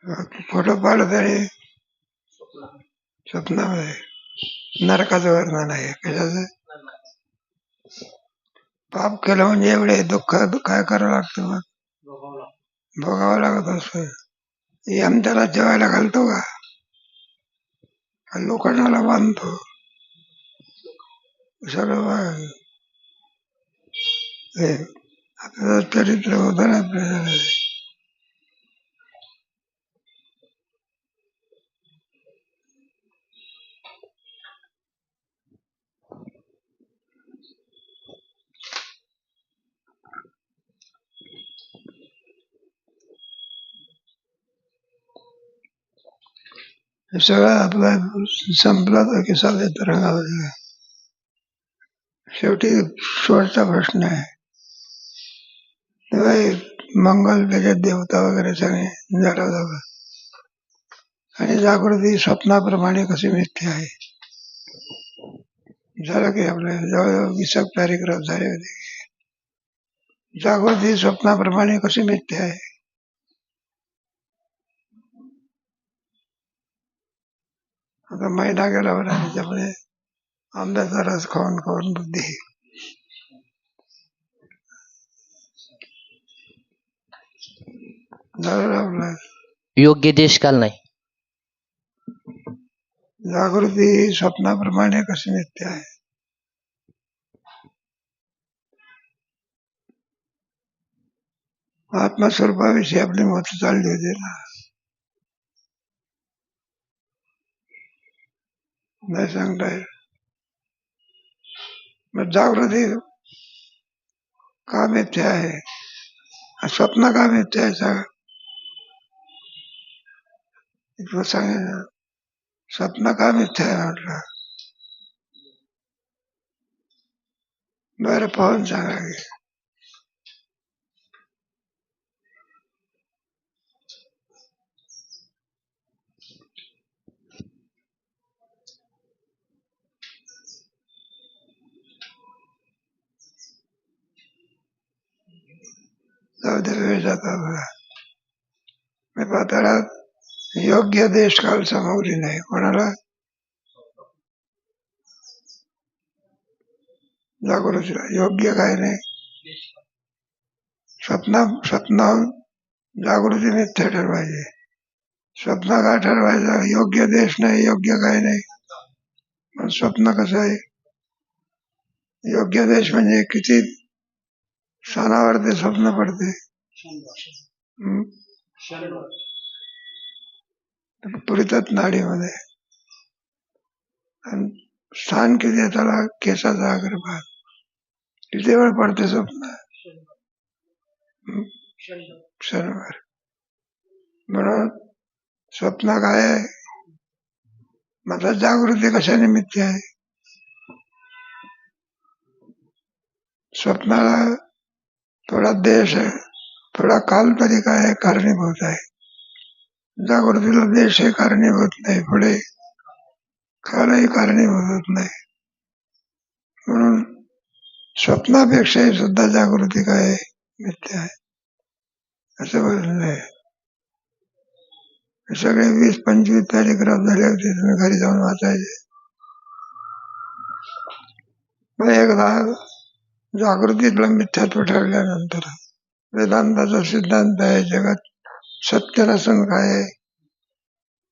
Photo पाहिलं तरी स्वप्नामध्ये नरकाचं वर्णन आहे. कशाचं? पाप केलं म्हणजे एवढे दुःख काय करावं लागतं, मग भोगावं लागत असं. यम त्याला जेवायला घालतो का? लोखंडाला बांधतो सगळं. आता चरित्र होतं ना आपल्याला. सगळं आपलं संपलं तर की साध्या रंगामध्ये. शेवटी शेवटचा प्रश्न आहे, तेव्हा मंगल त्याच्यात देवता वगैरे सगळे झालं. आणि जागृती स्वप्नाप्रमाणे कशी मिथ्या आहे. झालं की आपल्या जवळजवळ 20 पॅरेग्राफ झाले होते. जागृती स्वप्नाप्रमाणे कशी मिथ्या आहे. आता महिना गेला बरं, त्याच्यामध्ये आंब्याचा रस खाऊन खाऊन बुद्धी. झालं आपलं. योग्य देशकाल नाही. जागृती स्वप्नाप्रमाणे कशी मिथ्या आहे. आत्मस्वरूपाविषयी आपली मत चालली होती ना, नाही सांगता येत. मग जागृती का मिथ्या आहे, स्वप्न का मिथ्या आहे सांगा. सांगा स्वप्न का मिथ्या आहे म्हटलं. बरं पाहून सांगा की. जाऊ दे, वेळ जाता बघा. मी पाहताना योग्य देशकाल समोरली नाही कोणाला. जागृतीला योग्य काय नाही. स्वप्न जागृती मिथ्या ठरवायची. स्वप्न काय ठरवायचं, योग्य देश नाही, योग्य काय नाही. पण स्वप्न कसं आहे, योग्य देश म्हणजे किती स्थानावर ते स्वप्न पडते. पुरितात नाडीमध्ये. आणि स्थान किती आहे त्याला, केसाचा अग्रभाग. किती वेळ पडते स्वप्न, क्षणभर. म्हणून स्वप्न काय आहे, माझा जागृती कशाने मिथ्या आहे. स्वप्नाला थोडा देश आहे, थोडा काल तरी काय आहे, कारणीभूत आहे. जागृतीला देश हे कारणीभूत नाही, पुढे कालही कारणीभूत होत नाही. म्हणून स्वप्नापेक्षाही सुद्धा जागृती काय आहे, मिथ्या आहे असं बोललेलं आहे. सगळे 20-25 पॅरेग्राफ झाले होते, तुम्ही घरी जाऊन वाचायचे. मग एकदा जागृतीतला मिथ्यात्व ठरल्यानंतर वेदांताचा सिद्धांत आहे, जगात सत्य नसून काय आहे,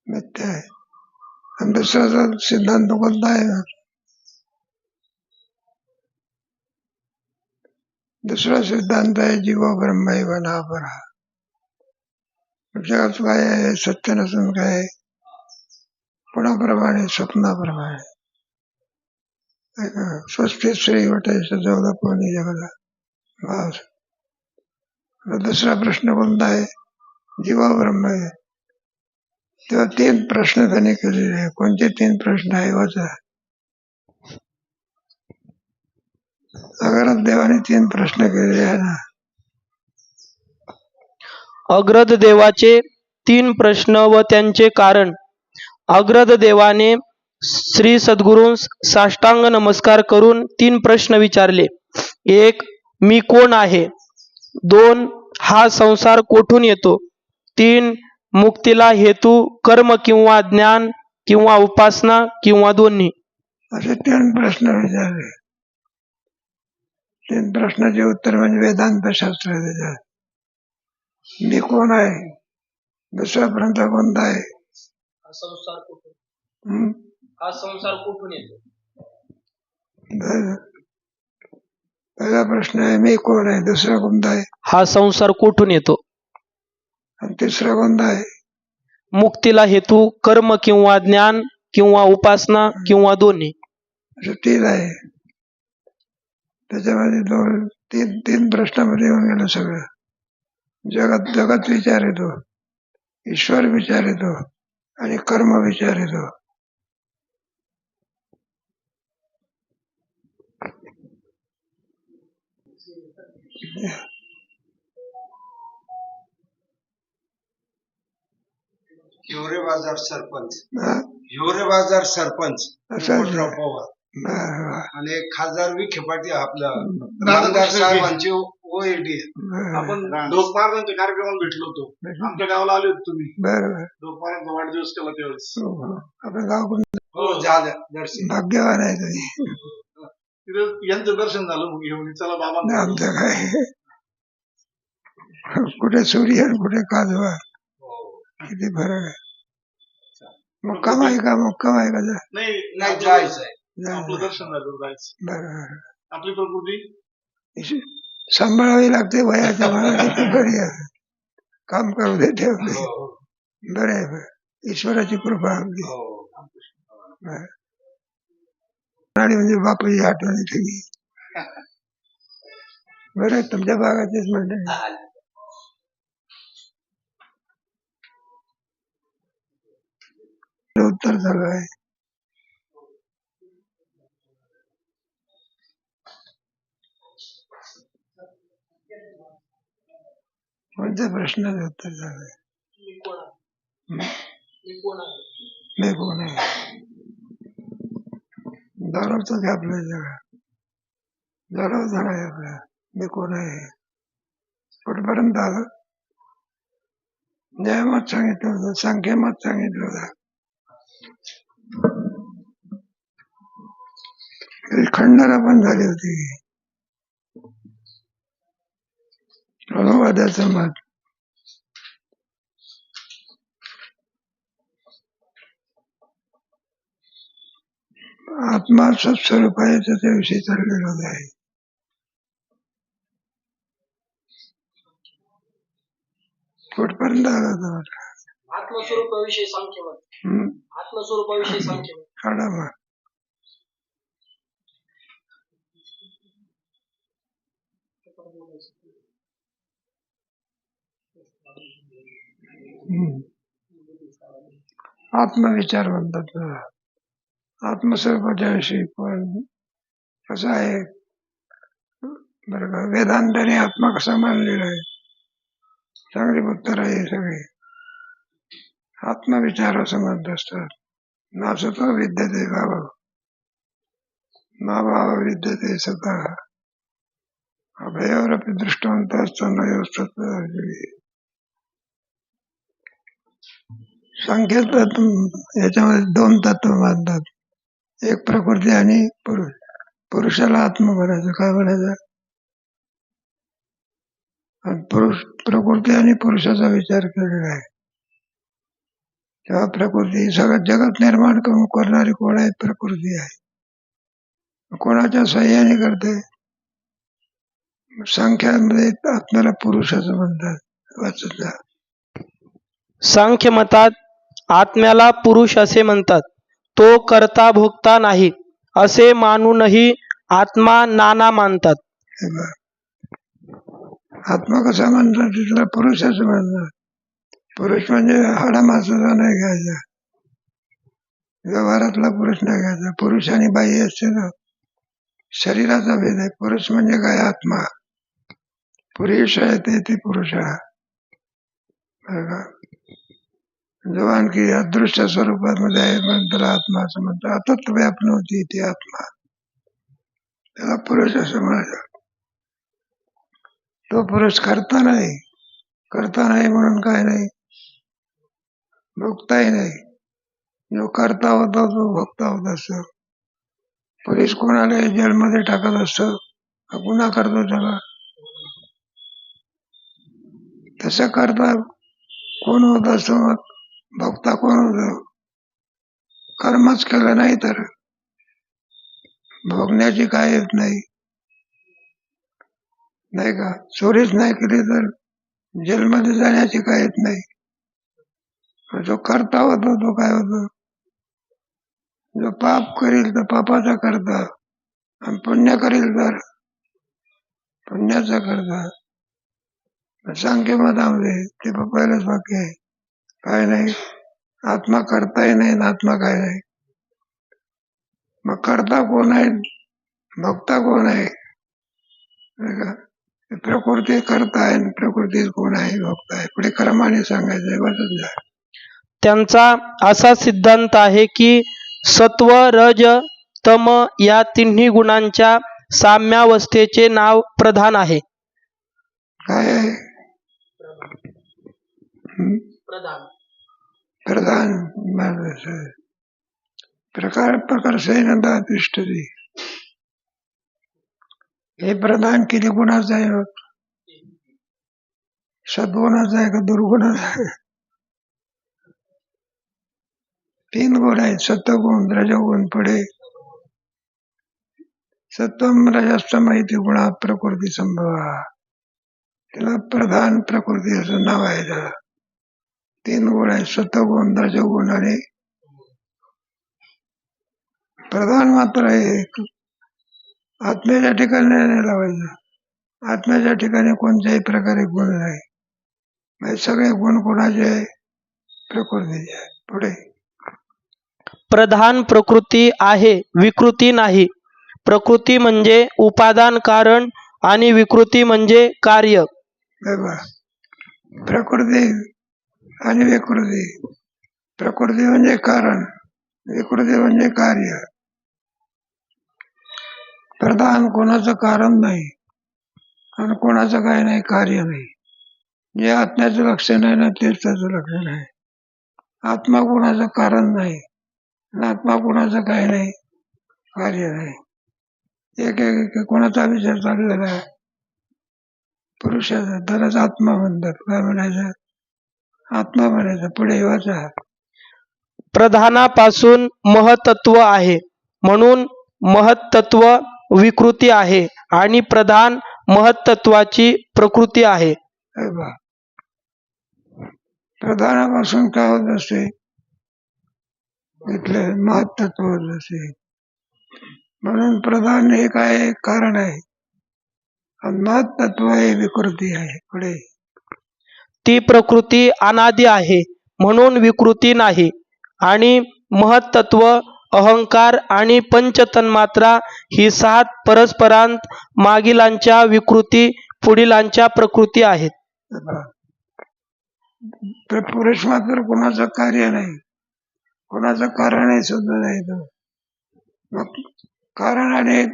मिथ्या आहे. आणि दुसऱ्याचा सिद्धांत कोणता आहे ना, दुसरा सिद्धांत आहे जीव ब्रह्मैव नापरा. जगात काय आहे, सत्य नसून काय आहे, कोणाप्रमाणे, स्वप्नाप्रमाणे. स्वस्ति श्री वटेश जगदपणी जगदा. दुसरा प्रश्न कोणता आहे, जीवा ब्रह्म आहे. तेव्हा 3 प्रश्न त्याने केलेले आहे. कोणते 3 प्रश्न आहे वाचा. अग्रद देवाने 3 प्रश्न केलेले आहे ना. अग्रद देवाचे 3 प्रश्न व त्यांचे कारण. अग्रद देवाने श्री सद्गुरूंस साष्टांग नमस्कार करून 3 प्रश्न विचारले. 1. मी कोण आहे. 2. हा संसार कोठून येतो. 3. मुक्तीला हेतू कर्म किंवा ज्ञान किंवा उपासना किंवा दोन्ही? असे 3 प्रश्न विचारले. 3 प्रश्नाचे उत्तर म्हणजे वेदांत शास्त्र आहे त्याच्यात. मी कोण आहे, दुसरा प्रश्न कोणता आहे, संसार कुठून, हं? हा संसार कुठून येतो? पहिला प्रश्न आहे मी कोण आहे, दुसरा कोणता आहे, हा संसार कुठून येतो? आणि तिसरा कोणता आहे, मुक्तीला हेतू कर्म किंवा ज्ञान किंवा उपासना किंवा दोन्ही? असं 3 आहे. त्याच्यामध्ये 3 प्रश्नामध्ये येऊन गेलं सगळं. जगत विचार येतो, ईश्वर विचार येतो आणि कर्म विचार येतो. हिवरे बाजार सरपंच, हा? हिवरे बाजार सरपंच असं आहे. पोपटराव पवार बरं, आणि खासदार विखे पाटील आपला बरं. आमदार साहेबांची ओएडी. बरं, आपण लोकमार्गांच्या कार्यक्रमात भेटलो होतो. आमच्या गावाला आले होते तुम्ही. बरं. लोकमार्गांचा वाढदिवस केला त्यावेळेस. हो, हो. आपलं गाव कोणतं? हो झालं दर्शन. भाग्यवान आहे तुम्ही. तिथं यांचं दर्शन झालं मग घेऊन चला बाबा. आमचं काय कुठे सूर्य आणि कुठे काजवा, किती फरक आहे. मुक्काम आहे का, मुक्काम आहे का? नाही नाही जायचंय. आपलं बरं, दर्शन झालं जायचं. बरं. आपली प्रकृती सांभाळावी लागते वयाच्या मानाने. बरी आहे, काम करू दे ठेवते. बरं आहे, बरं. ईश्वराची कृपा आपली. बरं. आणि म्हणजे बापूची आठवण येते. बरं आहे, तुमच्या भागाचेच म्हणते. उत्तर चालू आहे. कोणत्या प्रश्नाचं उत्तर चालू आहे? मी कोण आहे, दररोजच आपल्या जगा दररोज आहे आपल्या. मी कोण आहे कुठपर्यंत आलं? जयमत सांगितलं होतं, संख्यमत सांगितलं होतं, खंडना पण झाली होती. अनुवादाचं मत आत्मा सत्स्वरूप आहे त्याच्याविषयी चाललेलं आहे. कुठपर्यंत आला होता? आत्मस्वरूपाविषयी संख्यमत. आत्मस्वरूपाविषयी संख्यमत काढा मग. आत्मविचार म्हणतात त्याला. आत्मस्वरूपाच्या विषयी पण कसं आहे बरं का, वेदांताने आत्मा कसा मानलेला आहे, चांगली उत्तर आहे सगळे. आत्मविचार असं म्हणत असतात. नासतो विद्यते भाव, ना भाव विद्यते स्वतः, अभयावरपी दृष्टांत असताना संख्या तत्व. याच्यामध्ये 2 तत्व मानतात, एक प्रकृती आणि पुरुष. पुरुषाला आत्मा म्हणायचं, काय म्हणायचं? पुरुष प्रकृती आणि पुरुषाचा विचार केलेला आहे. तेव्हा प्रकृती सगळं जगत निर्माण करणारी कोण आहे? प्रकृती आहे. कोणाच्या सहाय्याने करते? संख्यामध्ये आत्म्याला पुरुष असं म्हणतात. वाचत जा. सांख्यमतात आत्म्याला पुरुष असे म्हणतात. तो करता भोगता नाही असे मानूनही आत्मा नाना मानतात. हे बघ, आत्मा कसा म्हणतात? तिथला पुरुष असं म्हणतात. पुरुष म्हणजे हाडामासाचा नाही घ्यायचा, व्यवहारातला पुरुष नाही घ्यायचा. पुरुष आणि बाई असते ना, शरीराचा भेद आहे. पुरुष म्हणजे काय? आत्मा. पुरुष आहे ते पुरुष आहे. जो आणखी अदृश्य स्वरूपामध्ये आहे म्हणून त्याला आत्मा असं म्हणतात. अतत्व व्यापन होती ती आत्मा, त्याला पुरुष असं म्हणायचं. तो पुरुष करता नाही म्हणून काय नाही, भोगताही नाही. जो करता होता तो भोगता होत असतो. पोलीस कोणाला जेलमध्ये टाकत असतो, हा गुन्हा करतो त्याला. तसं करता कोण होत असतो, मग भोगता कोण होतो? कर्मच केलं नाही तर भोगण्याची काय येत नाही, नाही का? चोरीच नाही केली तर जेलमध्ये जाण्याची काय येत नाही. जो करता होतो तो काय होतो? जो पाप करील तर पापाचा करता, आणि पुण्य करील तर पुण्याचा करता. सांख्यमतामध्ये ते पहिलंच वाक्य आहे, काय नाही आत्मा करताही नाही आणि आत्मा काय नाही. मग करता कोण आहे, भोगता कोण आहे? नाही का? प्रकृती करता आहे आणि प्रकृती कोण आहे, भोगता आहे. पुढे क्रमाने सांगायचंय, वाचत जा. त्यांचा असा सिद्धांत आहे की सत्व रज तम या तिन्ही गुणांच्या साम्यावस्थेचे नाव प्रधान आहे. काय आहे? प्रधान मार्ग प्रकार प्रकर्षेनता तिष्ठती. हे प्रधान किती गुणाचं आहे? मग सद्गुणाचं आहे का दुर्गुणाचं आहे? 3 गुण आहेत, सत्वगुण रजोगुण. पुढे सत्वम रजस्तम इति गुणा प्रकृती संभवा. त्याला प्रधान प्रकृती असं नाव आहे. त्याला 3 गुण आहेत, सत्वगुण रजोगुण आणि प्रधान मात्र आहे. आत्म्याच्या ठिकाणी नाही लावायचं. आत्म्याच्या ठिकाणी कोणत्याही प्रकारे गुण नाही. म्हणजे सगळे गुण कोणाचे आहे? प्रकृतीचे आहे. पुढे प्रधान प्रकृती आहे, विकृती नाही. प्रकृती म्हणजे उपादान कारण आणि विकृती म्हणजे कार्य. बघा, प्रकृती आणि विकृती. प्रकृती म्हणजे कारण, विकृती म्हणजे कार्य. प्रधान कोणाचं कारण नाही आणि कोणाचं काय नाही, कार्य नाही. जे आत्म्याचं लक्षण आहे ना, तेच त्याचं लक्षण आहे. आत्मा कोणाचं कारण नाही आणि आत्मा कोणाचं काय नाही, कार्य नाही. एक एक कोणाचा विचार चाललेला आहे पुरुषाचा, त्यालाच आत्मा म्हणतात. काय म्हणायचं? आत्मा म्हणायचं. पुढे वाचा. प्रधानापासून महत्त्व आहे म्हणून महत्त्व विकृती आहे आणि प्रधान महत्त्वाची प्रकृती आहे. हे पहा, प्रधानापासून काय होत असते? इथले महत्त्व होत असते. म्हणून प्रधान हे काय कारण आहे आणि महत्त्व हे विकृती आहे. पुढे ती प्रकृती अनादि आहे म्हणून विकृती नाही आणि महत्त्व अहंकार आणि पंचतन्मात्रा ही 7 परस्परांत मागीलांच्या विकृती पुढीलांच्या प्रकृती आहेत. हे पहा, पुरुष मात्र कोणाचं कार्य नाही, कोणाचं कारणही सुद्धा नाही. तो मग कारण आणि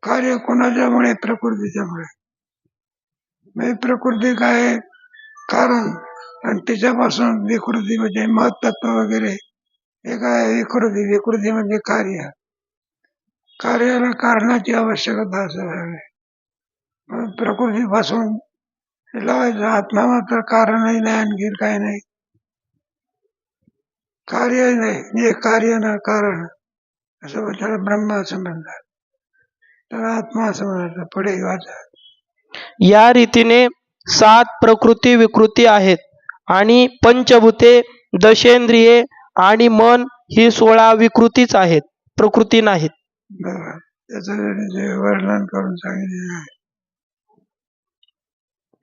कार्य कोणाच्यामुळे? प्रकृतीच्यामुळे. म्हणजे प्रकृती काय आहे? कारण, आणि त्याच्यापासून विकृती म्हणजे महत्त्व वगैरे हे काय? विकृती. विकृती म्हणजे कार्य. कार्याला कारणाची आवश्यकता असेल. प्रकृतीपासून लावायचं. आत्मा मात्र कारणही नाही, आणखी काय नाही, कार्यही नाही. म्हणजे कार्य ना कारण असं त्याला ब्रह्म असं म्हणतात, त्याला आत्मा असं म्हणतात. पुढे वाचा. या रीतीने 7 प्रकृती विकृती आहेत आणि पंचभूते, दशेंद्रिये आणि मन ही 16 विकृतीच आहेत, प्रकृती नाहीत. बघा, त्याचं जे वर्णन करून सांगितलेलं आहे.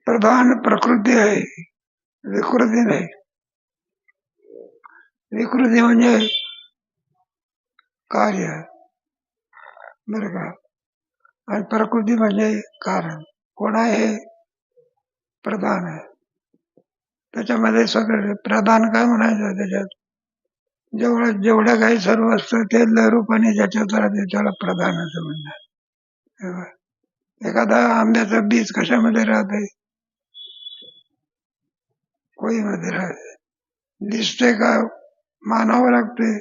प्रधान प्रकृती आहे, विकृती नाही. विकृती म्हणजे कार्य, बरं का? आणि प्रकृती म्हणजे कारण. कोण आहे? प्रधान आहे. त्याच्यामध्ये सगळं प्रधान काय म्हणायचं? त्याच्यात जेवढं काही सर्व असतं ते रूपाने ज्याच्यात राहते त्याला प्रधान असं म्हणतात. एखादा आंब्याचं बीज कशामध्ये राहते? कोळीमध्ये राहते. दिसते का मानावं लागते,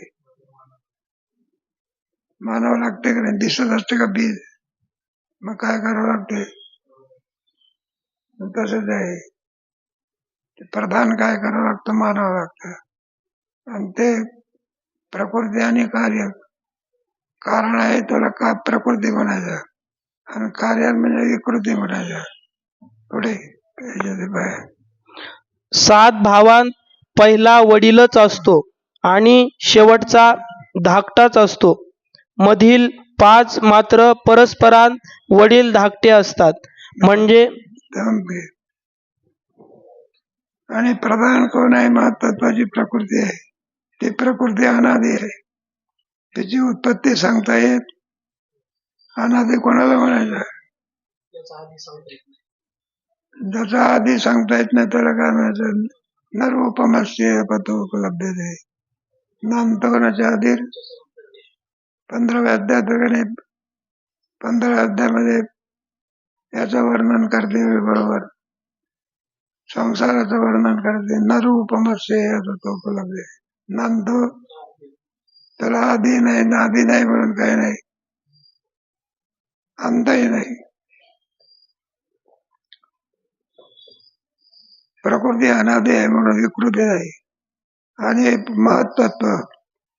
मानावं लागते का नाही, दिसत असते का बीज, मग काय करावं लागते, तसंच आहे ते प्रधान काय करावं लागतं, मानावं लागतं. आणि ते प्रकृती आणि कार्य, कारण आहे त्याला का प्रकृती म्हणायचं आणि कार्य म्हणजे विकृती म्हणायचं. पुढे बाहेर 7 भावांत पहिला वडीलच असतो आणि शेवटचा धाकटाच असतो. मधील 5 मात्र परस्परांत वडील धाकटे असतात. म्हणजे थांबे. आणि प्रधान कोण आहे, महत्वाची प्रकृती आहे. ती प्रकृती अनादी आहे, त्याची उत्पत्ती सांगता येत. अनादी कोणाला म्हणायचं, ज्याचा आधी सांगता येत नाही त्याला काय म्हणायचं, नरूपमस्य पतो उपलब्धते. नामतोनाच्या आधी 15व्या अध्यायात 15व्या अध्यायामध्ये याचं वर्णन करते बरोबर, संसाराचं वर्णन करते. नरूपमस्य पतो उपलब्धते. नामतो त्याला आधी नाही, नादी नाही म्हणून काही नाही, अंतही नाही. प्रकृती अनादी आहे म्हणून विकृती नाही. आणि महत्त्व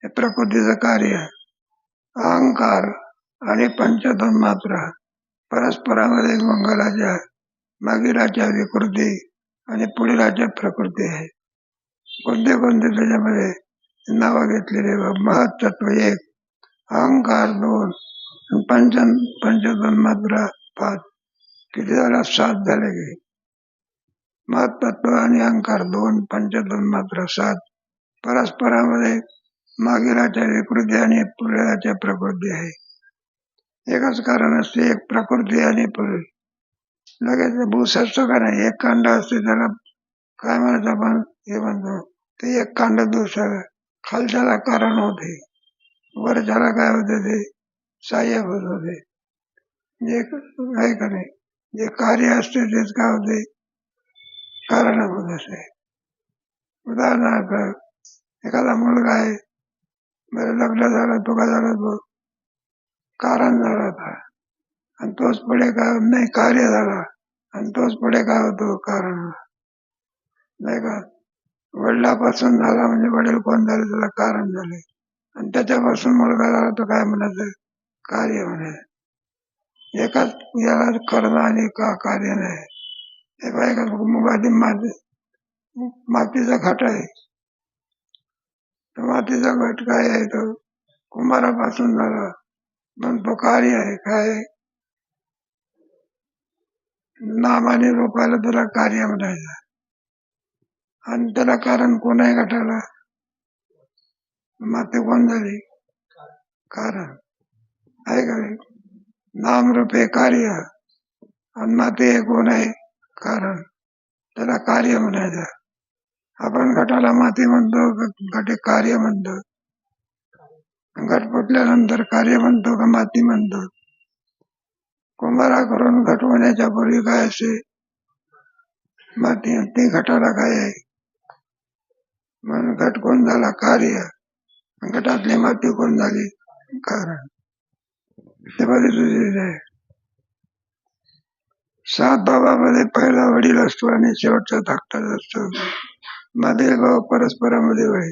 हे प्रकृतीचं कार्य, अहंकार आणि पंचतन्मात्रा परस्परामध्ये मंगलाच्या मागीलाच्या विकृती आणि पुढीलाच्या प्रकृती आहे. कोणते कोणते त्याच्यामध्ये नावं घेतलेले, महत्त्व 1, अहंकार 2, पंचतन्मात्रा 5, किती झाला, 7 झाले की. महत्त्व आणि अहंकार 2, पंचतन्मात्रा 7, परस्परामध्ये मागीलाच्या विकृती आणि पुढीलाच्या प्रकृती आहे. एकच कारण असते, एक प्रकृती आणि पुढील. लगेच भूस असतो का नाही, एक कांड असते त्याला काय म्हणायचं आपण, हे म्हणतो ते एक कांड दुसरं, खालच्याला कारण होते, वरच्याला काय होते, ते सहाय्यक होत होते. जे आहे का नाही, जे कार्य असते तेच काय होते, कारण होत असते. उदाहरणार्थ एखादा मुलगा आहे, बरं लग्न झालं, तो का झाला, तो कारण झाला होता, आणि तोच पुढे काय नाही, कार्य झाला, आणि तोच पुढे काय होतो, कारण नाही का. वडिलापासून झाला म्हणजे वडील कोण झाले, त्याला कारण झाले, आणि त्याच्यापासून मुलगा झाला तो काय म्हणायचं, कार्य म्हणायचं. एकाच याला करणं आणि कार्य नाही. हे बायका मुगाची मातीचा घट आहे, मातीचा घट काय आहे, तो कुंभारापासून झाला पण तो कार्य आहे. काय नाम आणि रूपाला त्याला कार्य म्हणायचं, आणि त्याला कारण कोण आहे घटाला, माती कोण झाली, कारण आहे का. नाम रूपे कार्य, आणि माती हे कोण आहे, कारण, त्याला कार्य म्हणायचं. आपण घटाला माती म्हणतो, घटे कार्य म्हणतो. घट फुटल्यानंतर कार्य म्हणतो का माती म्हणतो. कुंभाराकडून घट होण्याच्या पूर्वी काय असते, माती. ती घटाला काय आहे, म्हणून घट कोण झाला, कार्य. घटातली माती कोण झाली, कारण. ते बरेच आहे. 7 भावामध्ये पहिला वडील असतो आणि शेवटचा धाकटाच असतो. मध्ये भाव परस्परामध्ये होय.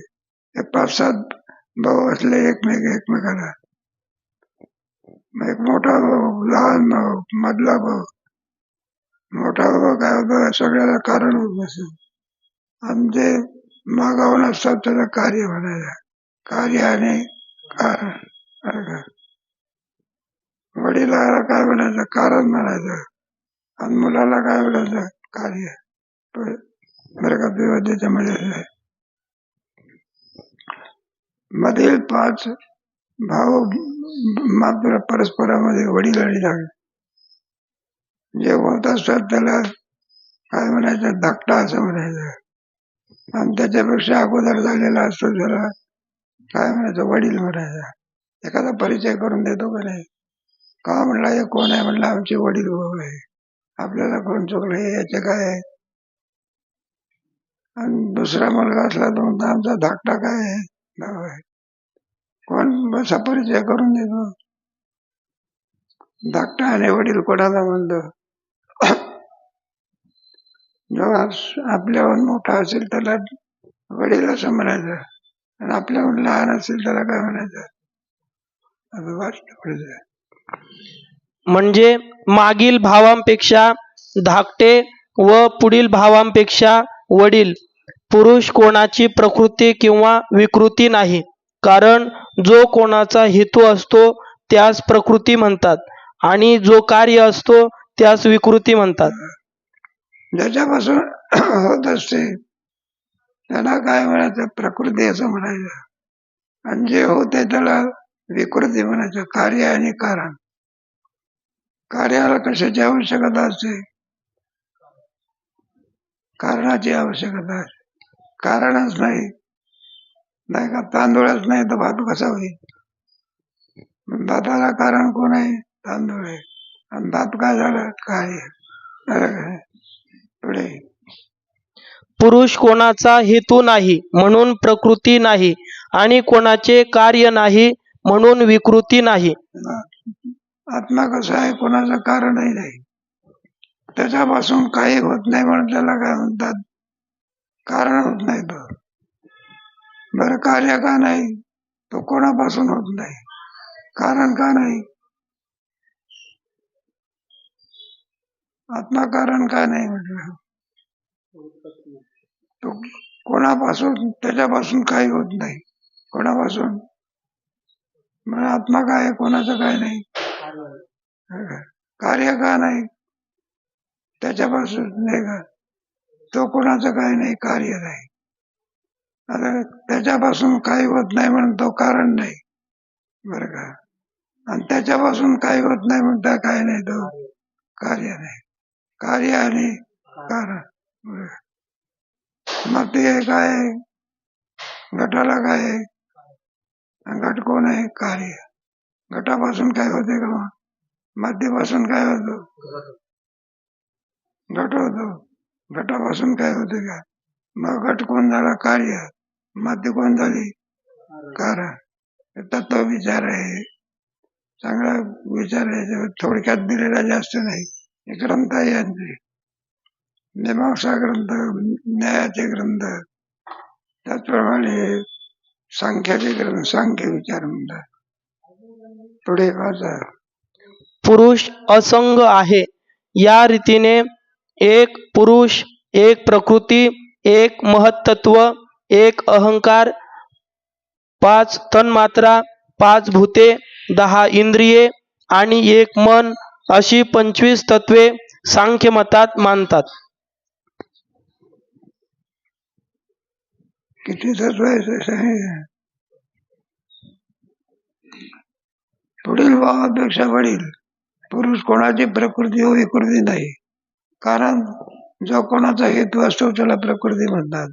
हे 5-7 भाऊ असले एकमेकाला, एक मोठा भाऊ, लहान भाऊ, मधला भाऊ. मोठा भाऊ काय होतं, सगळ्याला कारण होत नसेल, आणि जे मागावून असतात त्याला कार्य म्हणायचं. कार्य आणि कारण. वडिलाला काय म्हणायचं, कारण म्हणायचं, आणि मुलाला काय म्हणायचं, कार्य. बरं का, विवादाच्यामध्ये मधील 5 भाव मात्र परस्परामध्ये वडील आणि धाकटे जे होत असतात त्याला काय म्हणायचं, धाकटा असं म्हणायचं, आणि त्याच्यापेक्षा अगोदर झालेला असतो त्याला काय म्हणायचं, वडील म्हणायचं. एखादा परिचय करून देतो का नाही, का म्हणला हे कोण आहे, म्हणलं आमचे वडील भाऊ आहे. आपल्याला कोण चुकलं, हे याचे काय आहे, आणि दुसरा मुलगा असला तर म्हणतो आमचा धाकटा काय आहे, भाऊ आहे. कोण बसा परिचय करून देतो. धाकटा आणि वडील कोणाला म्हणतो. जो आपल्याहून मोठा असेल त्याला वडील असं म्हणायचं, आणि आपल्याहून लहान असेल त्याला काय म्हणायचं, असं वाटतं पुढे. म्हणजे मागील भावांपेक्षा धाकटे व पुढील भावांपेक्षा वडील. पुरुष कोणाची प्रकृती किंवा विकृती नाही, कारण जो कोणाचा हेतू असतो त्यास प्रकृती म्हणतात आणि जो कार्य असतो त्यास विकृती म्हणतात. ज्याच्यापासून होत असते त्याला काय म्हणायचं, प्रकृती असं म्हणायचं. आणि जे होते त्याला विकृती म्हणायचं. कार्य आणि कारण. कार्याला कशाची आवश्यकता असते, कारणाची आवश्यकता असते. कारणच नाही, नाही का, तांदूळच नाही तर भात कसा होईल. भाताला कारण कोण आहे, तांदूळ आहे. आणि भात काय झालं, कार्य. पुढे पुरुष कोणाचा हेतू नाही म्हणून प्रकृती नाही आणि कोणाचे कार्य नाही म्हणून विकृती नाही. आत्मा कसा आहे, कोणाचं कारणही नाही, त्याच्यापासून काही होत नाही म्हणून त्याला काय म्हणतात, कारण होत नाही तो. बरं, कार्य का नाही, तो कोणापासून होत नाही, कारण का नाही, आत्मा कारण का नाही म्हटलं, तो कोणापासून, त्याच्यापासून काही होत नाही. कोणापासून, मग आत्मा काय आहे, कोणाचं काय नाही. कार्य का नाही, त्याच्यापासून नाही का, तो कोणाचं काय नाही, कार्य नाही. आता त्याच्यापासून काही होत नाही म्हणून तो कारण नाही, बरं का. आणि त्याच्यापासून काही होत नाही म्हणता काय नाही, तो कार्य नाही. कार्य आणि कारण. मग ते काय, घटाला काय आहे, घट कोण आहे, कार्य. घटापासून काय होते का, मग मातीपासून काय होतो, घट होतो. घटापासून काय होते का, मग घट कोण झाला, कार्य. माती कोण झाली, कारण. तत्व विचार आहे, चांगला विचार आहे, थोडक्यात दिलेला जास्त नाही. हे ग्रंथ आहे यांचे, मीमांसा ग्रंथ, न्यायाचे ग्रंथ, त्याचप्रमाणे सांख्याचे ग्रंथ, सांख्य विचार म्हणतात. पुढे वाचा. पुरुष असंग आहे, या रीतीने एक पुरुष, एक प्रकृती, एक महत्त्व, एक अहंकार, 5 तन्मात्रा, 5 भूते, 10 इंद्रिये आणि एक मन, अशी 25 तत्वे सांख्यमतात मानतात. किती तत्व आहे, पुढील भावापेक्षा वडील. पुरुष कोणाची प्रकृती व विकृती नाही, कारण जो कोणाचा हेतू असतो त्याला प्रकृती म्हणतात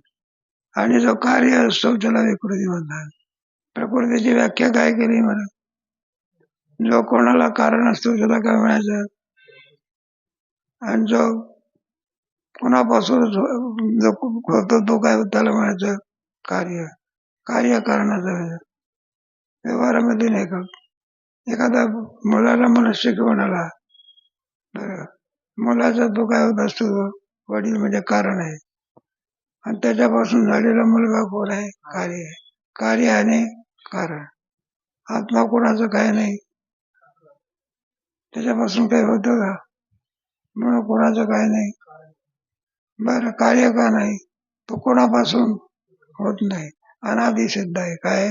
आणि जो कार्य असतो त्याला विकृती म्हणतात. प्रकृतीची व्याख्या काय केली म्हणा, जो कोणाला कारण असतो त्याला काय म्हणायचं, आणि जो कोणापासून जो होतो तो काय, त्याला म्हणायचं कार्य. कार्य कारणाचं. व्यवहारामध्ये नाही का, एखादा मुलाला मनुष्य शिकवणारा, मुलाचा तो काय होत असतो, वडील म्हणजे कारण आहे, आणि त्याच्यापासून झालेला मुलगा कोण आहे, कार्य आहे. कार्य आणि कारण. आत्मा कोणाचं काय नाही, त्याच्यापासून काही होतं का, म्हणून कोणाचं काय नाही. बरं, कार्य का नाही, तो कोणापासून होत नाही, अनादि सिद्ध आहे. काय,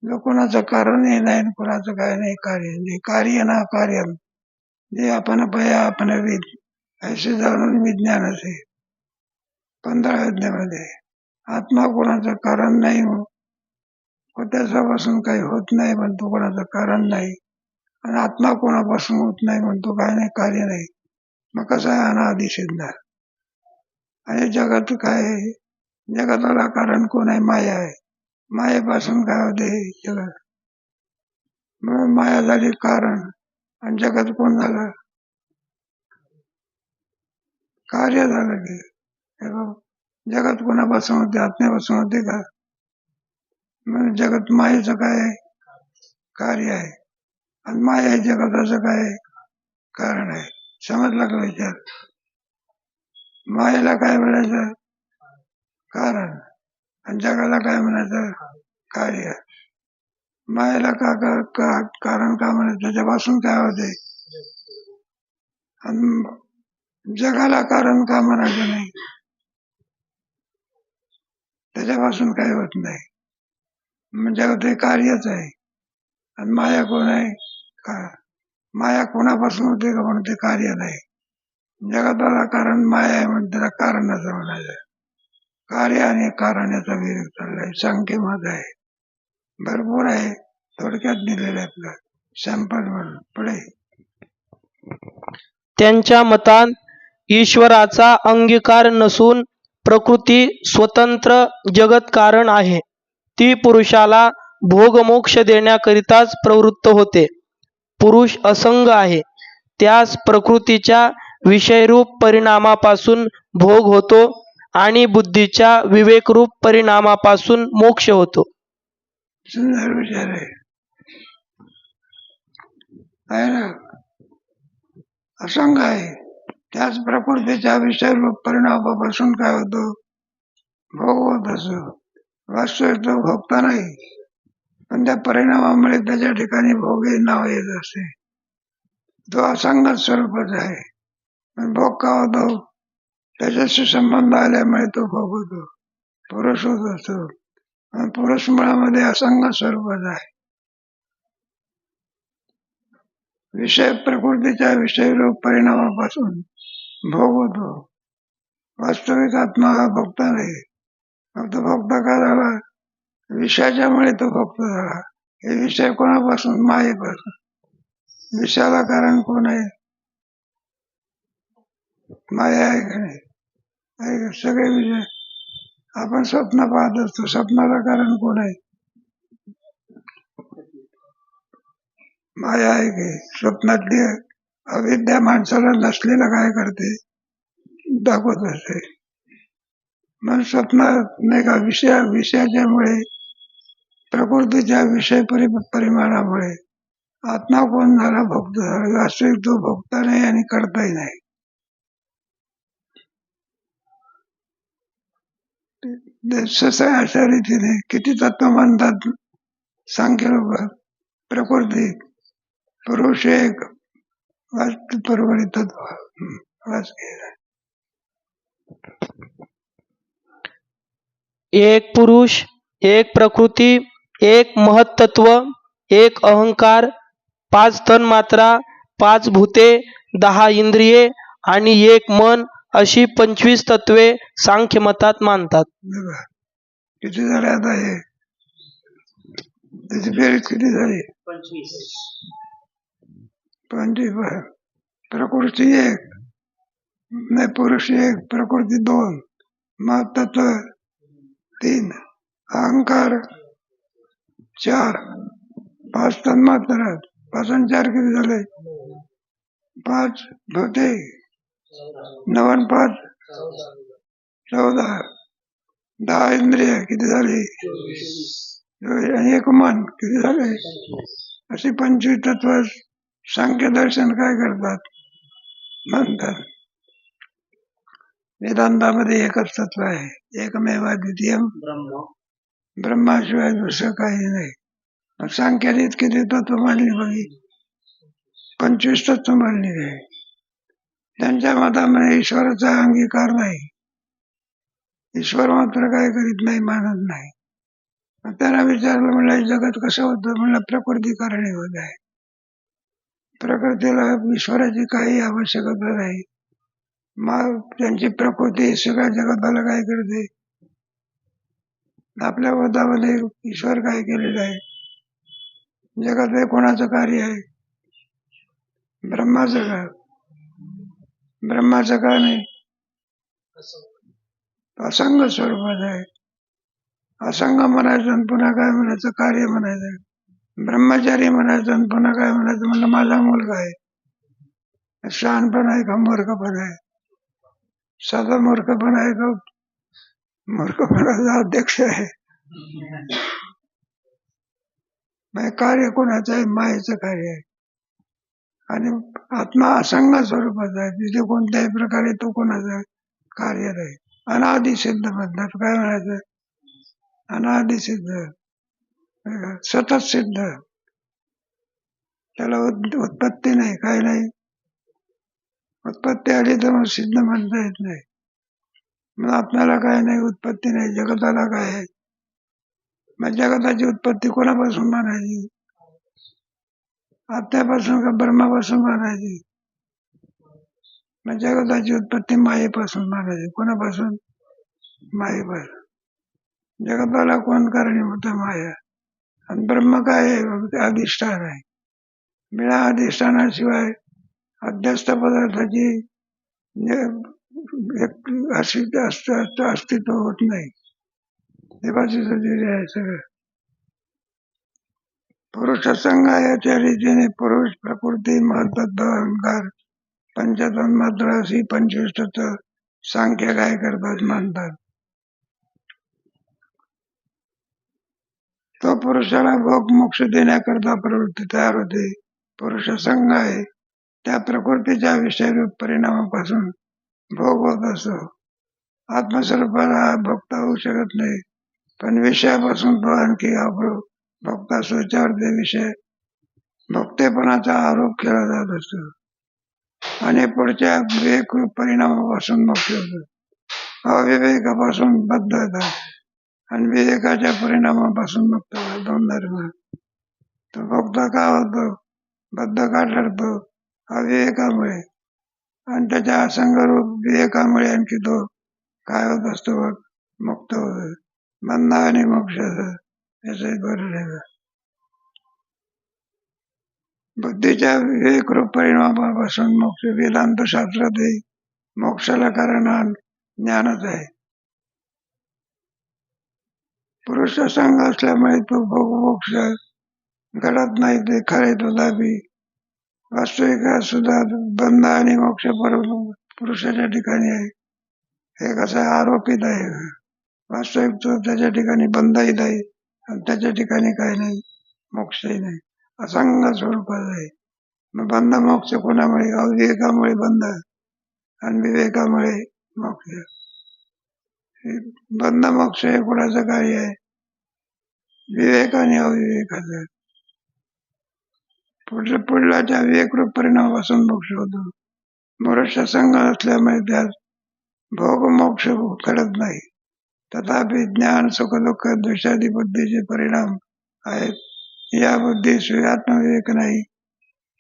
जो कोणाचं कारणही नाही, कोणाचं काय नाही, कार्य. जे कार्य ना कार्य, जे आपण पया आपण विद, ऐसे जाणून विज्ञान असे 15 अध्यायामध्ये. आत्मा कोणाचं कारण नाही, त्याच्यापासून काही होत नाही म्हणतो, कोणाचं कारण नाही. आणि आत्मा कोणापासून होत नाही म्हणतो, काय नाही, कार्य नाही. मग कसं आहे, अनादि सिद्ध. आणि जगात काय आहे, जगाला कारण कोण आहे, माया आहे. मायेपासून काय होते, जगत. म्हणून माया झाली कारण, आणि जगत कोण झालं, कार्य झालं. की जगत कोणापासून होते? आत्म्यापासून होते का? मग जगत मायेचं काय आहे? कार्य आहे. आणि माया हे जगताचं काय आहे? कारण आहे. समजला का विचार? मायेला काय म्हणायचं? कारण. आणि जगाला काय म्हणायचं? कार्य. मायेला कारण का म्हणायचं? त्याच्यापासून काय होते? आणि जगाला कारण का म्हणायचं नाही? त्याच्यापासून काही होत नाही. म्हणजे ते कार्यच आहे. आणि माया कोण आहे? माया कोणापासून होते का? म्हणून ते कार्य नाही. जगाला कारण माया आहे म्हणून त्याला कारणाचं म्हणायचं. कार्य आणि कारण याचा विरोध चाललाय. संख्येमध्ये आहे, भरपूर आहे. थोडक्यात दिलेलं आहे आपलं सॅम्पल म्हणून. पुढे त्यांच्या मतात ईश्वराचा अंगीकार नसून प्रकृती स्वतंत्र जगत कारण आहे. ती पुरुषाला भोगमोक्ष देण्याकरिताच प्रवृत्त होते. पुरुष असंग आहे, त्यास प्रकृतीच्या विषयरूप परिणामापासून भोग होतो आणि बुद्धीच्या विवेकरूप परिणामापासून मोक्ष होतो. सुंदर विचार आहे ना. असंग आहे, त्याच प्रकृतीच्या विषयरूप परिणामापासून काय होतो? भोग होत असो. वास्तविक तो भोगता नाही, पण त्या परिणामामुळे त्याच्या ठिकाणी भोग हे नाव येत असते. तो असंग स्वरूपाचा आहे. पण भोग का होतो? त्याच्याशी संबंध आल्यामुळे तो भोग होतो. पुरुष होत असतो. पुरुष मुळामध्ये असंग स्वरूपाचा आहे. विषय प्रकृतीच्या विषयरूप परिणामापासून भोग होतो. वास्तविक आत्मा हा भोगता नाही. फक्त भोगता का झाला? विषयाच्यामुळे तो भोगता झाला. हे विषय कोणापासून? मायेपासून. विषयाला कारण कोण आहे? माया आहे का नाही? सगळे विषय आपण स्वप्न पाहत असतो. स्वप्नाला कारण कोण आहे? माया आहे की? स्वप्नातली अविद्या माणसाला नसलेला काय करते? दाखवत असते. मग स्वप्नात नाही का विषयाच्यामुळे प्रकृतीच्या विषय परिमाणामुळे आत्मा कोण झाला? भोगता झाला. वास्तविक तो भोगता नाही आणि करताही नाही. अशा रीतीने किती तत्व म्हणतात सांख्य लोक. प्रकृती, पुरुष एक, परवडी तत्व. एक पुरुष, एक प्रकृती, एक महत्त्व, एक अहंकार, 5 तन्मात्रा, 5 भूते, 10 इंद्रिये आणि एक मन अशी 25 तत्वे सांख्य मतात मानतात. किती झाले आता हे? त्याची बेरीज किती झाली? 25. प्रकृती एक, नाही पुरुष एक, प्रकृती 2, महत्त्व 3, अहंकार 4, 5 तन्मात्रा, 5 आणि 4 किती झाले? 5 भूते, 9 आणि 5 14, 10 इंद्रिय किती झाली? आणि एक मन किती झाले? अशी 25 तत्व सांख्य दर्शन काय करतात? म्हणतात. वेदांतामध्ये एकच तत्व आहे, एकमेवा द्वितीयम ब्रह्माशिवाय दुसरं काही नाही. मग सांख्याने किती तत्व मानली बघी? 25 तत्व मानली आहे. त्यांच्या मतामध्ये ईश्वराचा अंगीकार नाही. ईश्वर मात्र काय करीत नाही, मानत नाही. त्यांना विचारलं, म्हणलं जगत कसं होतं? म्हणलं प्रकृती कारणीभूत आहे. प्रकृतीला ईश्वराची काही आवश्यकता नाही. मग त्यांची प्रकृती सगळ्या जगताला काय करते? आपल्या मतामध्ये ईश्वर काय केलेलं आहे? जगत हे कोणाचं कार्य आहे? ब्रह्माचं का? ब्रह्माचं का नाही? असंग स्वरूपात आहे. असंग म्हणायचं आणि पुन्हा काय म्हणायचं? कार्य म्हणायचं. ब्रह्मचारी म्हणायचं आणि पुन्हा काय म्हणायचं? म्हणलं माझा मुलगा आहे. शहाणपण आहे का मूर्खपण आहे? साधा मूर्खपण आहे का मूर्खपणाचा अध्यक्ष आहे. म्हणजे कार्य कोणाचं आहे? मायेचं कार्य आहे. आणि आत्मा असंग स्वरूपाचा आहे. तिथे कोणत्याही प्रकारे तो कोणाचा कार्य नाही. अनादि सिद्ध म्हणतात. काय म्हणायचं? अनादि सिद्ध, सतत सिद्ध. त्याला उत्पत्ती नाही, काय नाही. उत्पत्ती आली तर मग सिद्ध म्हणता येत नाही. मग आपल्याला काय नाही, उत्पत्ती नाही. जगताला काय आहे? मग जगताची उत्पत्ती कोणापासून मानायची? आत्म्यापासून का ब्रह्मापासून मानायची? मग जगताची उत्पत्ती मायेपासून मानायची. कोणापासून? मायेपासून. जगताला कोण कारणीभूत? माया. आणि ब्रह्म काय आहे? अधिष्ठान आहे. बिना अधिष्ठानाशिवाय अध्यस्त पदार्थाची अस्तित्व होत नाही. देवाची सृष्टी आहे सगळं. पुरुष संघ आहे त्या रीतीने पुरुष, प्रकृती, महत्त्व, अहंकार, पंचतन्मात्र अशी 25 तत्व सांख्य काय करतात? मानतात. तो पुरुषाला भोग मोक्ष देण्याकरता प्रवृत्ती तयार होते. पुरुष संघ आहे त्या प्रकृतीच्या विषयरूप परिणामापासून भोग होत असतो. आत्मस्वरूपाला भोगता होऊ शकत नाही, पण विषयापासून तो आणखी भोगता असतो. त्याच्यावर ते विषय भोगतेपणाचा आरोप केला जात असतो आणि पुढच्या विवेकरूप परिणामापासून मोक्ष होतो. अविवेकापासून बद्ध होतात आणि विवेकाच्या परिणामापासून मुक्त होतात. दोन धर्म. तो भोगता का होतो? बद्ध का ठरतो? अविवेकामुळे. आणि त्याच्या असंगरूप विवेकामुळे आणखी तो काय होत असतो? मुक्त होतो. बंध आणि मोक्ष याचे बरोबर. बुद्धीच्या विवेकरूप परिणामापासून मोक्ष. वेदांत शास्त्रात मोक्षाला कारण ज्ञानच आहे. पुरुष संघ असल्यामुळे तो मोक्ष घडत नाही. ते खरे तथापि वास्तविक सुद्धा बंध आणि मोक्ष पुरुषाच्या ठिकाणी आहे. हे कसं आरोपित आहे. वास्तविक तो त्याच्या ठिकाणी बंधही नाही आणि त्याच्या ठिकाणी काही नाही, मोक्षही नाही. असंग स्वरूपात आहे. मग बंध मोक्ष कोणामुळे? अविवेकामुळे बंध आणि विवेकामुळे मोक्ष. बंध मोक्ष हे कोणाचं कार्य आहे? विवेक आणि अविवेकाचं. पुढल्याच्या विवेकरूप परिणामापासून मोक्ष होतो. मनुष्य संघ असल्यामुळे त्यात भोग मोक्ष घडत नाही. तथापि ज्ञान, सुख, दुःख, द्वेषादी बुद्धीचे परिणाम आहेत. या बुद्धीशिवाय आत्मविवेक नाही.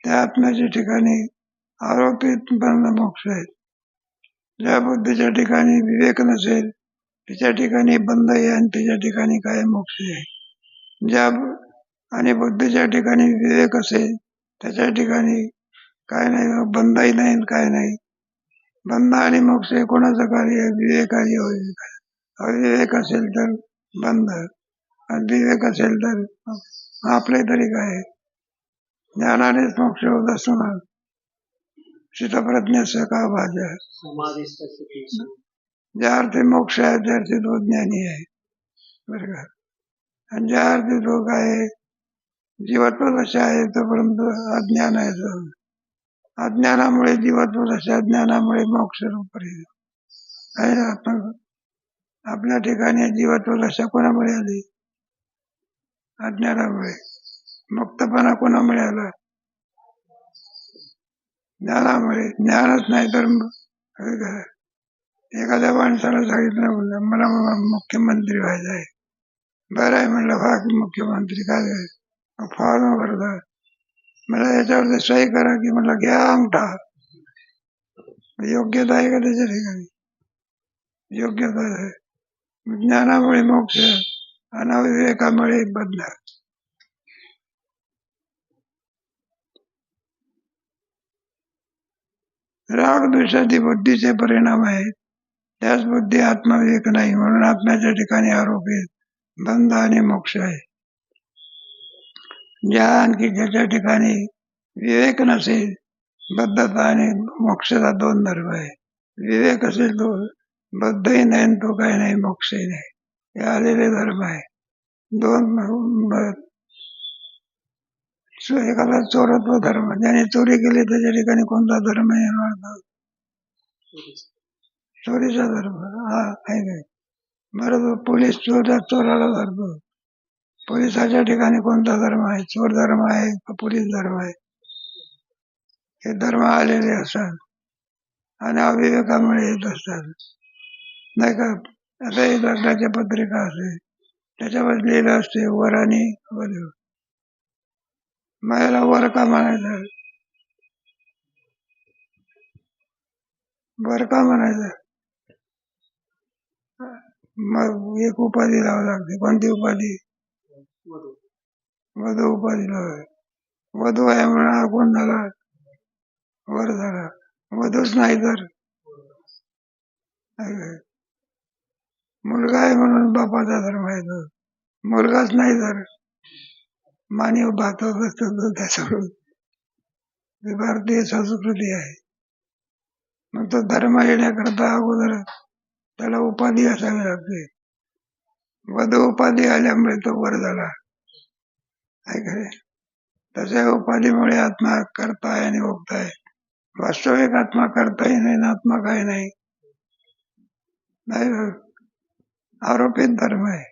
त्या आत्म्याच्या ठिकाणी आरोपित बंध मोक्ष आहेत. ज्या बुद्धीच्या ठिकाणी विवेक नसेल तिच्या ठिकाणी बंध आहे आणि तिच्या ठिकाणी काय? मोक्ष आहे. ज्या आणि बुद्धीच्या ठिकाणी विवेक असेल त्याच्या ठिकाणी काय नाही, बंधही नाही, काय नाही. बंध आणि मोक्ष हे कोणाचं कार्य आहे? विवेक आणि अविवेक. अविवेक असेल तर बंध आणि विवेक असेल तर आपले तरी काय? ज्ञानानेच मोक्ष होत असतो. चित्तप्रज्ञ का भाज्या. ज्या अर्थी मोक्ष आहे त्या अर्थी तो ज्ञानी आहे. बरं का? आणि ज्या अर्थी तो काय जीवत्व दशा आहे तोपर्यंत अज्ञान आहे. अज्ञानामुळे जीवत्व दशा, ज्ञानामुळे मोक्ष रूप आहे. आपल्या ठिकाणी जीवत्व दशा कोणामुळे आली? अज्ञानामुळे. मुक्तपणा कोणामुळे आला? ज्ञानामुळे. ज्ञानच नाही तर एखाद्या माणसाला सांगितलं म्हणलं मला मुख्यमंत्री व्हायचं आहे. बरं आहे म्हणलं, व्हा की मुख्यमंत्री. काय फॉर्म भरला. मला याच्यावरती सही करा की म्हणलं घ्या अंगठा. योग्यता आहे का त्याच्या ठिकाणी? योग्यता आहे. ज्ञानामुळे मोक्ष आणि अविवेकामुळे बंध. राग द्वेषादी बुद्धीचे परिणाम आहेत. त्याच बुद्धी आत्मविवेक नाही, म्हणून आत्म्याच्या ठिकाणी आरोपित बंध आणि मोक्ष आहे. ज्या आणखी ज्याच्या ठिकाणी विवेक नसेल, बद्धता आणि मोक्षाचा दोन धर्म आहे. विवेक असेल तो बद्धही नाही आणि तो काही नाही, मोक्षही नाही. हे आलेले धर्म आहे. एखादा चोरत्व धर्म, ज्याने चोरी केली त्याच्या ठिकाणी कोणता धर्म येणार नाही? चोरीचा धर्म हा आहे काय? बरोबर. पोलीस चोराला धरतो. पोलिसाच्या ठिकाणी कोणता धर्म आहे? चोर धर्म आहे का पोलीस धर्म आहे? हे धर्म आलेले असतात आणि अविवेकामुळे येत असतात, नाही का? आता एक लग्नाच्या पत्रिका असते, त्याच्यावर लिहिलं असते वर आणि वधू. मला वर का म्हणायचं? वर का म्हणायचं? मग एक उपाधी लावावी लागते. कोणती उपाधी? वधू उपाधी लावावी. वधू आहे म्हणा कोण झाला? वर झाला. वधूच नाही तर मुलगा आहे म्हणून बापाचा धर्म आहे तो. मुलगाच नाही तर मानव भातच असतो त्याच्याकडून. ही भारतीय संस्कृती आहे. मग तो धर्म येण्याकरता अगोदर त्याला उपाधी असावी लागते. वधू उपाधी आल्यामुळे तो वर झाला, आहे का? तशा उपाधीमुळे आत्मा करता आहे आणि भोगता आहे. वास्तविक आत्मा करताही नाही, आत्मा काही नाही. आरोपित धर्म आहे.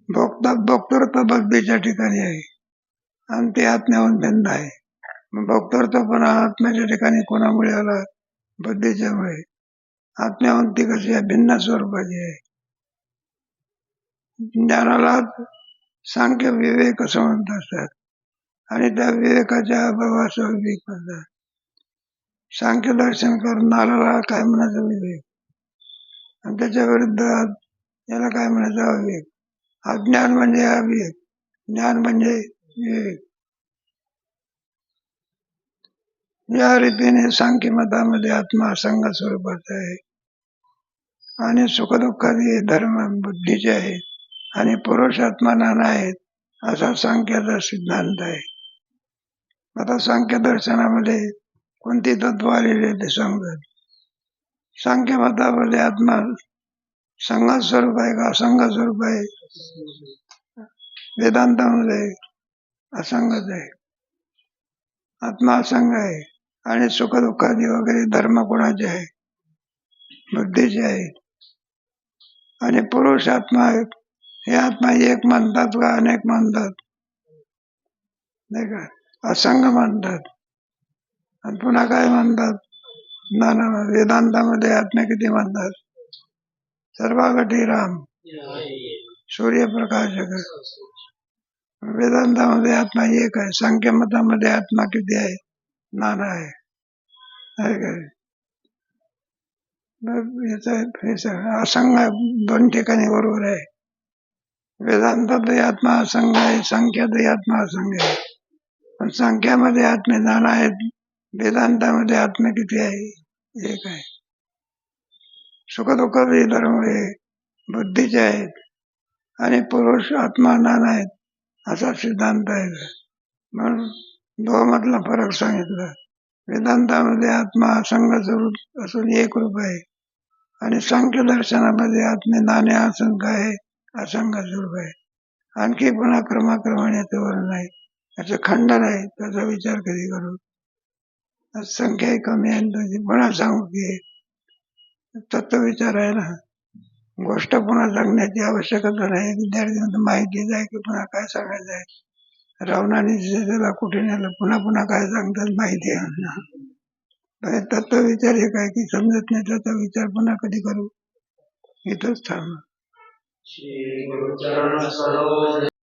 भोक्तृत्व बुद्धीच्या ठिकाणी आहे आणि ते आत्म्याहून भिन्न आहे. मग भोक्तृत्व पण आत्म्याच्या ठिकाणी कोणामुळे आला? बुद्धीच्या मुळे. आत्म्याहून ती कशी आहे? भिन्न स्वरूपाची आहे. ज्ञानाला सांख्य विवेक असं म्हणत असतात आणि त्या विवेकाच्या अभावास विवेक म्हणतात. सांख्य दर्शन करणाऱ्याला काय म्हणायचं? विवेक. आणि त्याच्या विरुद्ध याला काय म्हणायचं? अविवेक. अज्ञान म्हणजे अविवेक, ज्ञान म्हणजे विवेक. या रीतीने सांख्य मतामध्ये आत्मा असंग स्वरूपाचा आहे आणि सुखदुःखादी धर्म बुद्धीचे आहेत आणि पुरुष आत्मा नाना आहेत, असा सांख्याचा सिद्धांत आहे. आता सांख्य दर्शनामध्ये कोणती तत्व आलेली ते सांगतात. सांख्य मतामध्ये आत्मा संघ स्वरूप आहे का असंग स्वरूप आहे? वेदांतामध्ये असंगच आहे. आत्मा असंग आहे आणि सुखदुःखादी वगैरे धर्म कोणाचे आहे? बुद्धीचे आहेत. आणि पुरुष आत्मा आहेत. हे आत्मा एक मानतात का अनेक मानतात? नाही का? असंग मानतात. आणि पुन्हा काय मानतात? नाना. वेदांतामध्ये आत्मा किती मानतात? सर्वागती राम, सूर्यप्रकाशक. वेदांतामध्ये आत्मा एक आहे. सांख्य मतामध्ये आत्मा किती आहे? नाना आहे. असंग दोन ठिकाणी बरोबर आहे. वेदांतात आत्मा असंग आहे, सांख्यात आत्मा असंग आहे. पण सांख्यामध्ये आत्मे नाना आहेत, वेदांतामध्ये आत्मा किती आहे? एक आहे. सुखदुःखादी धर्म हे बुद्धीचे आहेत आणि पुरुष आत्मा नाना आहेत, असा सिद्धांत आहे. म्हणून दोघांमधला फरक सांगितला. वेदांतामध्ये आत्मा असंग स्वरूप असून एक रूप आहे आणि सांख्य दर्शनामध्ये आत्मे नाने असंख्य आहे, असंग स्वरूप आहे. आणखी पुन्हा क्रमाक्रमाने याचं वर्णन आहे. याचं खंडन आहे. त्याचा विचार कधी करू. संख्या कमी आहे तुझी पुन्हा सांगू की तत्व विचार आहे ना. गोष्ट पुन्हा सांगण्याची आवश्यकता नाही. विद्यार्थी माहितीच आहे की पुन्हा काय सांगायचं आहे. रावणाने त्याला कुठे नेलं, पुन्हा पुन्हा काय सांगतात? माहिती आहे. तत्व विचार हे काय की समजत नाही. त्याचा विचार पुन्हा कधी करू. इथंच थांब.